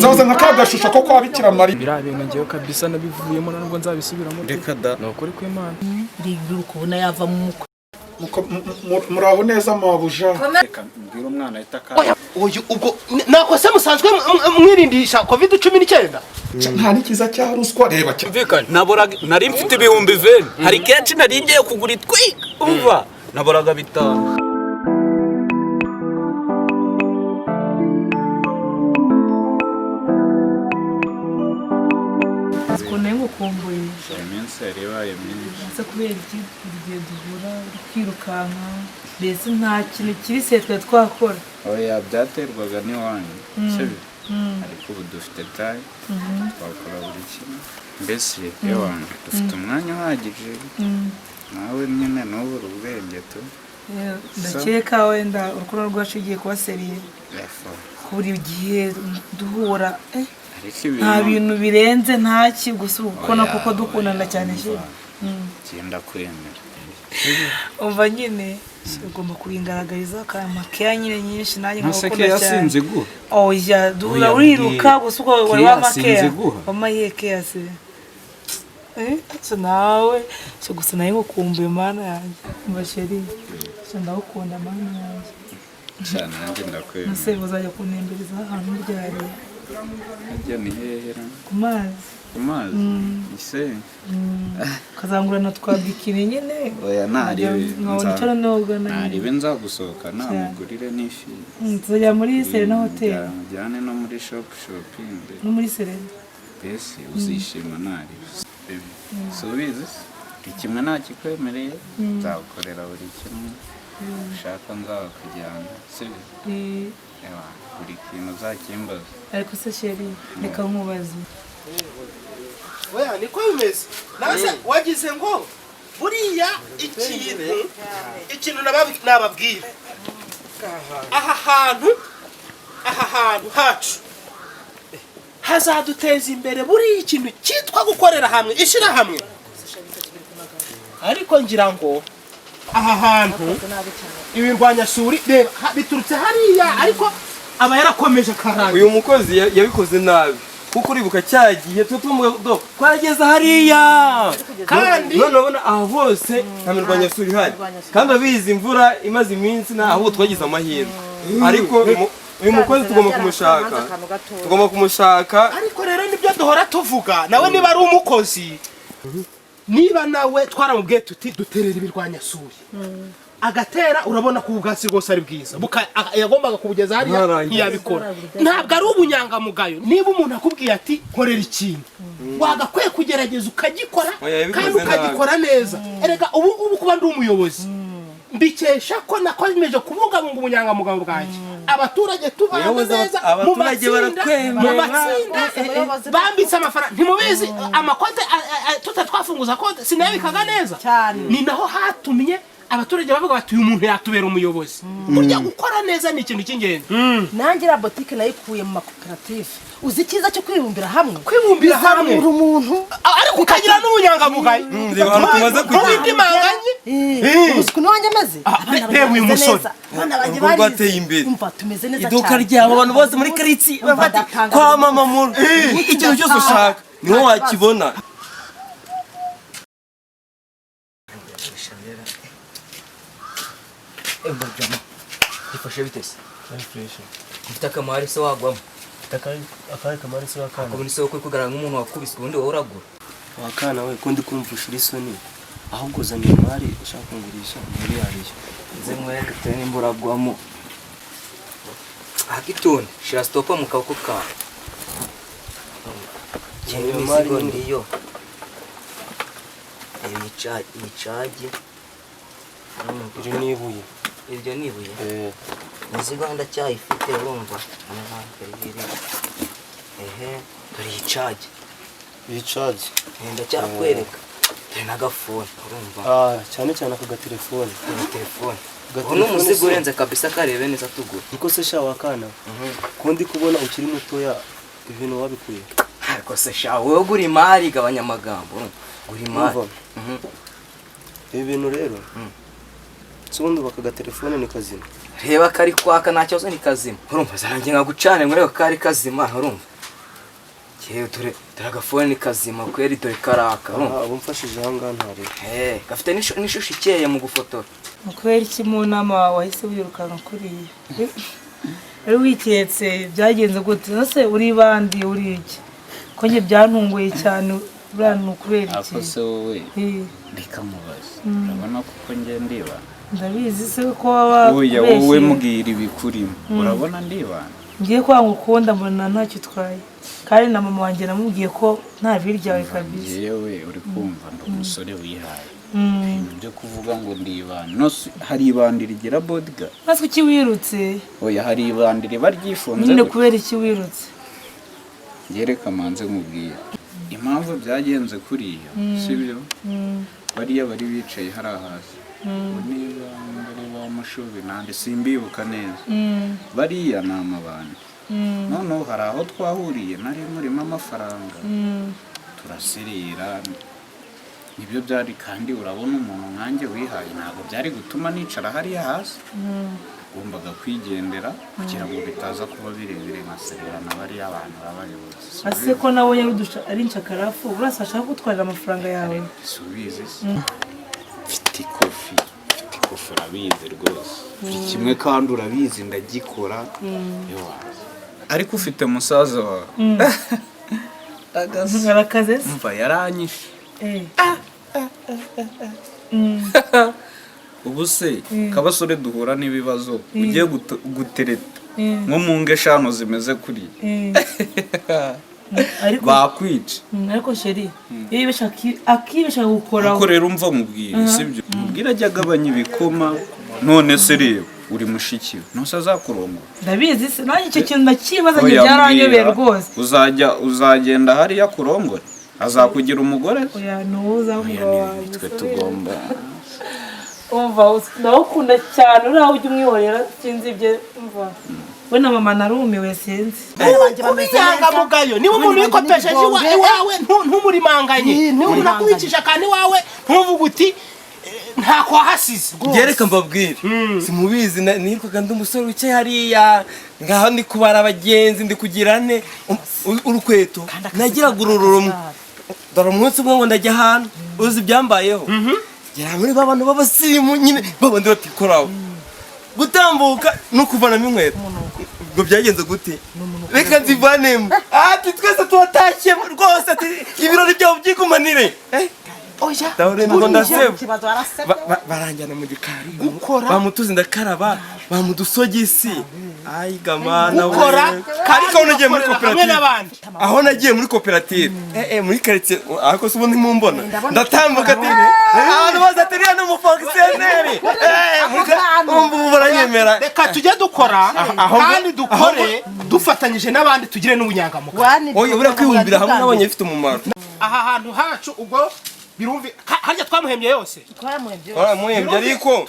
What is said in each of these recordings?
nzaza nkakagashusha ko kwa Bikira Mariya. Biriya bintu ngewe kabisa nabivuyemo nubwo nzabisubiramo. Reka da. Ni ukuri kw'Imana. Riguru kubona yava mu muraho neza mabuja. Reka mbwira umwana ahita Oya ubwo nako se musanzwe mwirindisha COVID-19? Nta nikiza cya ruswa reba cya. Vikana nari mfite ibihumbi 20. Hari kenshi nari ngiye kugura itwi. Umva naboraga bitanu. kumbuye iminsi yari ibaye myinshi. ese kubera iki igihe duhura kwirukanka mbese nta kintu kiri se twe twakora. Oya byaterwaga n'iwanyu sibyo ariko ubu dufite tayi twakora buri kimwe mbese yewanyu dufite umwanya uhagije nawe nyine n'ubura ubwenge tu ndakeka wenda urukundo rwacu ugiye kuba seriye buri gihe duhura nta bintu birenze ntaki gusa ukona kuko dukundana cyane genda kwemera umva nyine ugomba kubingaragariza kaya nyine nyinshi nanjye nkakunda cyane yasinze guha oya dura uriruka gusa uko wari wamakea wamayeke se ese nawe cyo gusa nayo ngukumbuye mana yanjye mbasheri ndagukunda mana yanjye cyane nanjye ndakwemera nase uzajya kunembereza ahantu ryari ajya ni hehera ku mazi ise kazangurana twabikire nyine oya naribe nzagusohoka namugurire n'ifi tuzajya muri Serena Hotel mujyane no muri shopping no muri Serena mbese uzishima nari subizi ikimwe nakikwemereye nzagukorera buri kimwe ushaka nzakujyana sibyo buri kintu uzakimbaza ariko se sheri reka nkubaze oya niko bimeze nase wagize ngo buriya ikintu nababwira aha hantu hacu hazaduteza imbere buriya ikintu cyitwa gukorera hamwe ishira hamwe ariko ngira ngo aha hantu ibirwanyasuri reba biturutse hariya ariko aba yarakomeje karanga uyu mukozi yabikoze nabi kuko uribuka cyagiye twageze hariya kandi none ubona aha hose nta mirwanyasuri ihari kandi abizi imvura imaze iminsi naho twagize amahirwe ariko uyu mukozi tugomba kumushaka ariko rero nibyo duhora tuvuga nawe niba ari umukozi niba nawe twaramubwiye tuti duterera ibirwanyasuri agatera urabona ko ubwatsi rwose ari bwiza yagombaga kubugeza hariya ntiyabikora ntabwo ari ubunyangamugayo niba umuntu akubwiye ati korera ikintu wagakwiye kugerageza ukagikora kandi ukagikora neza erega ubu kuba ndi umuyobozi mbikesha ko nakomeje kubungabunga ubunyangamugayo bwanjye abaturage tubana neza mu matsinda bambitse amafaranga ntimubizi amakote tutatwafunguza kote sinabikaga neza ni naho hatumye abaturage bavuga bati uyu muntu yatubera umuyobozi burya gukora neza ni ikintu cy'ingenzi nanjye la boutique nayikuye mu makoperative uzi kiza cyo kwibumbira hamwe umuntu ariko ukagira n'ubunyangamugayo tumaze kugimanganye uzi kuno wanjye amaze reba uyu musore abana banjye bateye imbere umva tumeze neza cyane iduka ryabo abantu bose muri karitsiye bafati kwa mama muru ikintu cyose ushaka niho wakibona Embajama. Ifashe bitese. Mfite akamari se wagwamo. Akaye kamari se wakana. Akubona se uko kugaranga nk'umuntu wakubiswe ubundi wowe uragura. Wakana we kundi kumvusha uri soni. Ahubwo zanye imari ushaka kungurisha muri yariyo. Nze mwere tene imburagwamo. Akitone, shira stopa mu kaboko kawe. Cyane imizigo ndiyo. Ibicaje. Iri nibuye. Iryo nibuye. Imizigo ndacyayifite urumva. Turi icaje. Ibicaje. Ndacyakwereka. Turi n'agafone urumva. Cyane cyane aka telefone. Telefone. Uno muzigo urenze kabisa karebe neza tugura. Niko se sha wakana. Kundi kubona ukiri mutoya ibintu wabikuye. Ariko se sha wowe gura imari gabanya amagambo. Gura imari. Ibi bintu rero. Subundi bakaga telefone ni kazima. Reba kari kwaka nta cyozo ni kazima. Urumva zarangiye ngagucane ngo reba kari kazima urumva. yewe dore agafone kazima kweri dore karaka abo mfashije aha ngaha ntari gafite n'ishusho ikeye mu gufotora kubera iki mu nama wahise wirukanka kuriya ari wiketse byagenze gute nose uri bandi uri iki ko njye byantunguye cyane buriya ni ukubera iki ako se wowe reka mubaze urabona kuko njye ndiba ndabizi se ko waba wowe mbwira ibikurimo urabona ndiba ngiye kwanga ukunda mbona ntacyo utwaye kandi na mama wanjye namubwiye ko nta biryawe kabisa yewe uri kumva ndi umusore wihaye ibintu byo kuvuga ngo ndibana no hari ibandi rigira bodyguard natwe iki wirutse oya hari ibandi riba ryifunze nyine kubera iki wirutse yereka manze nkubwira impamvu byagenze kuriya sibyo bariya bari bicaye hari hasi niba mbere ba mushubi nande simbibuka neza bariya ni amabandi noneho hari aho twahuriye nari murimo amafaranga turaserera nibyo byari kandi urabona umuntu nkanjye wihaye ntabwo byari gutuma nicara hariya hasi ugombaga kwigendera kugira ngo bitaza kuba birebire nkasererana bariya abantu b'abayobozi ase ko nawe ari nshakarafu urasa ashaka gutwarira amafaranga yawe subize mfite ikofi urabizi rwose kimwe kandi urabizi ndagikora ariko ufite musaza wawe arakaze mva yaranyishe ubu se kabasore duhura n'ibibazo ugiye gutereta nko mu ngo eshanu zimeze kuri bakwica ariko sheri iyo akibeshaka gukora rero umva mubwire sibyo mubwire ajya agabanya ibikoma none se rero uri mushikiwe ntose azakurongora ndabizi se nanjye icyo kintu ndakibazanye byaranyobeye rwose uzagenda hariya kurongora azakugira umugore oya nuza ngo twe tugomba umva ndawukunda cyane uriya ujya umwihorera sinzi ibyo umva we na mama narumiwe sinzi ubinyangamugayo niba umuntu wikopesheje iwawe ntumurimanganye umuntu akubikije kandi iwawe ntuvuge uti ntako wahasize gereka mbabwire simubizi nirwaga ndi umusore wicaye hariya ngaho ndi kubara abagenzi ndi kugira ne urukweto nagiraga ururumwe dore umunsi umwe ngo ndajya ahantu uzi ibyambayeho gera muri babantu b'abasirimu nyine babandi batikoraho gutambuka no kuvanamo inkweto ngo byagenze gute reka nzivanemo ati twese turatashye rwose ati ibirori byawe byigumanire oya ngo ndaseba baranjyana mu gikari bamutuzi ndakaraba bamudusogisi ayi gamana ukora ariko nagiye muri koperative aho nagiye muri koperative muri quartier ariko se ubundi mumbona ndatambuka ati abantu bazatiriya no mufonctionnaire ubu baranyemera reka tujye dukora kandi dukore dufatanyije n'abandi tugire n'ubunyangamugayo oya bura kwibumbira hamwe n'abanye bifite umumaro aha hantu hacu ubwo birumvi harya twamuhembye yose muhembye ariko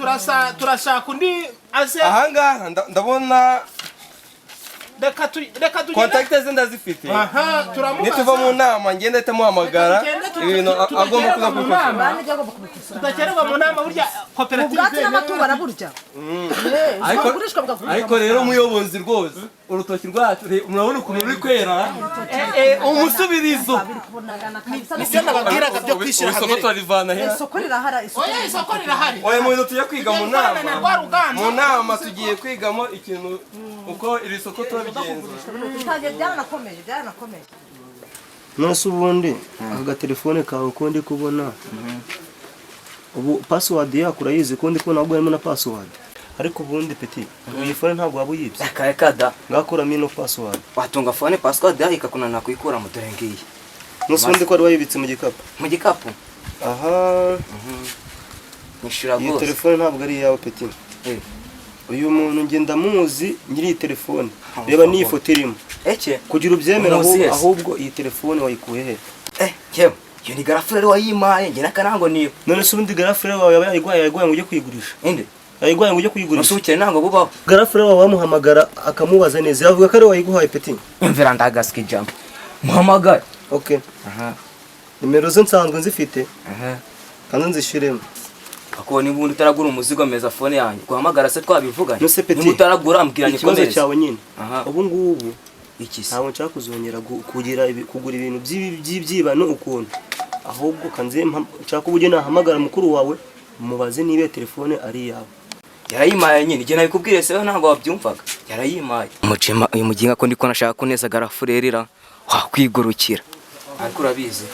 turashaka undi aze aha ngaha ndabona reka tugende kontakite ze ndazifite turamubaza nituva mu nama ngenda ahita muhamagara ibintu agomba kuza kubikora tudakererwa mu nama burya koperative ubwatsi n'amatungo araburya ariko rero muyobozi rwose urutoki rwacu murabona ukuntu ruri kwera umusubirizo nibyo nababwiraga byo kwishyira hamwe isoko turarivana he isoko rirahari isoko rirahari oya mu bintu tujya kwiga mu nama tugiye kwigamo ikintu uko iri soko turabigenza byaranakomeye nose ubundi agatelefone kawe uko ndi kubona ubu password yako urayizi ko ndi kubona ahubwo harimo na password ariko ubundi peti iyi phone ntabwo waba uyibye kada ngakuramo ino password watunga phone password yayo ikakunana kuyikura mu dore ngiyi nose ubundi ko ari wayibitse mu gikapu aha nishura iyi telefone ntabwo ari iyawe peti uyu muntu ngenda muzi nyiri iyi telefone reba niyi foto irimo kugira ubyemera ahubwo iyi telefone wayikuye he yewe iyo ni garafurere wayimaye njye n'akanango niyo none se ubundi garafurere wawe yayiguhaye ngo ujye kuyigurisha inde yayiguhaye ngo ujye kuyigurisha usukire ntango bubaho garafurere wawe wamuhamagara akamubaza neza yavuga ko ari wayiguhaye peti imvira ndagasika ijambo muhamagare okay nimero ze nsanzwe nzifite kandi nzishiremo akubona ubundi utaragura umuzigo meza phone yanjye guhamagara se twabivuganye niba utaragura ambwiranye ikibazo cyawe nyine ubu ngubu ntabwo nshaka kuzongera kugura ibintu by'ibyibano ukuntu, ahubwo kanze nshaka uburyo nahamagara mukuru wawe mubaze niba telefone ari yawe. Yarayimaye nyine, igihe nabikubwire se ntabwo wabyumvaga. Yarayimaye. Umucema uyu muginga ko ndiko nashaka kuneza garafurerira wakwigurukira. Ariko urabizi